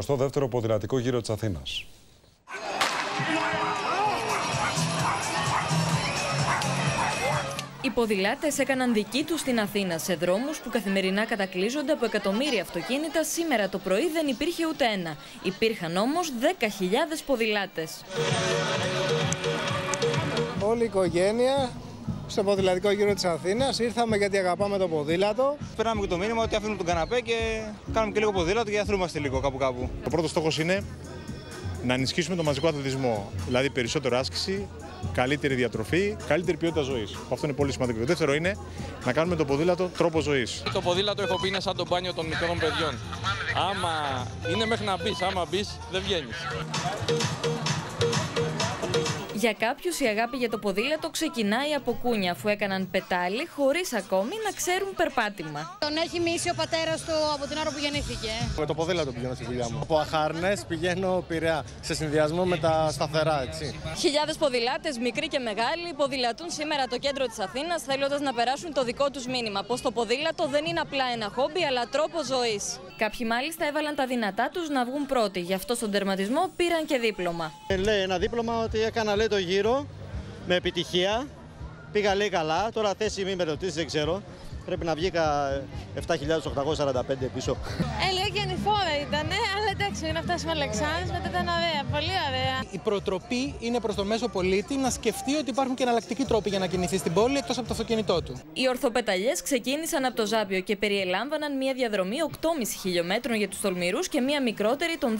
Στο δεύτερο ποδηλατικό γύρο της Αθήνας. Οι ποδηλάτες έκαναν δική τους στην Αθήνα σε δρόμους που καθημερινά κατακλείζονται από εκατομμύρια αυτοκίνητα. Σήμερα το πρωί δεν υπήρχε ούτε ένα. Υπήρχαν όμως 10.000 ποδηλάτες. Όλη η οικογένεια στο ποδηλατικό γύρο της Αθήνας. Ήρθαμε γιατί αγαπάμε το ποδήλατο. Πέραμε και το μήνυμα ότι αφήνουμε τον καναπέ και κάνουμε και λίγο ποδήλατο και αθλούμαστε λίγο κάπου. Ο πρώτος στόχος είναι να ενισχύσουμε το μαζικό αθλητισμό. Δηλαδή περισσότερο άσκηση, καλύτερη διατροφή, καλύτερη ποιότητα ζωής. Αυτό είναι πολύ σημαντικό. Το δεύτερο είναι να κάνουμε το ποδήλατο τρόπο ζωής. Το ποδήλατο έχω πει είναι σαν το μπάνιο των μικρών παιδιών. Άμα είναι μέχρι να μπεις, άμα μπεις δεν βγαίνεις. Για κάποιους η αγάπη για το ποδήλατο ξεκινάει από κούνια, αφού έκαναν πετάλι χωρίς ακόμη να ξέρουν περπάτημα. Τον έχει μίσει ο πατέρας του από την ώρα που γεννήθηκε. Με το ποδήλατο πηγαίνω στη δουλειά μου. Από Αχάρνες πηγαίνω Πειραιά, σε συνδυασμό με τα σταθερά, έτσι. Χιλιάδες ποδηλάτες, μικροί και μεγάλοι, ποδηλατούν σήμερα το κέντρο της Αθήνας, θέλοντας να περάσουν το δικό τους μήνυμα, πως το ποδήλατο δεν είναι απλά ένα χόμπι, αλλά τρόπο ζωής. Κάποιοι μάλιστα έβαλαν τα δυνατά τους να βγουν πρώτοι, γι' αυτό στον τερματισμό πήραν και δίπλωμα. Λέει ένα δίπλωμα ότι έκανα το γύρο με επιτυχία. Πήγα λέει καλά, τώρα θέση μην με ρωτήσεις, δεν ξέρω. Πρέπει να βγήκα 7.845 πίσω. Λίγο ανηφόρα ήταν, αλλά εντάξει, για να φτάσουμε Αλεξάνδρας, μετά ήταν ωραία, πολύ ωραία. Η προτροπή είναι προς τον μέσο πολίτη να σκεφτεί ότι υπάρχουν και εναλλακτικοί τρόποι για να κινηθεί στην πόλη εκτός από το αυτοκίνητό του. Οι ορθοπεταλιές ξεκίνησαν από το Ζάπιο και περιελάμβαναν μια διαδρομή 8,5 χιλιόμετρων για τους τολμηρούς και μια μικρότερη των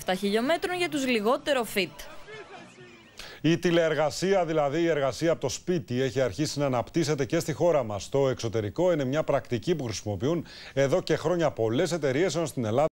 2,7 χιλιόμετρων για τους λιγότερο fit. Η τηλεεργασία, δηλαδή η εργασία από το σπίτι, έχει αρχίσει να αναπτύσσεται και στη χώρα μας. Στο εξωτερικό είναι μια πρακτική που χρησιμοποιούν εδώ και χρόνια πολλές εταιρείες, ενώ στην Ελλάδα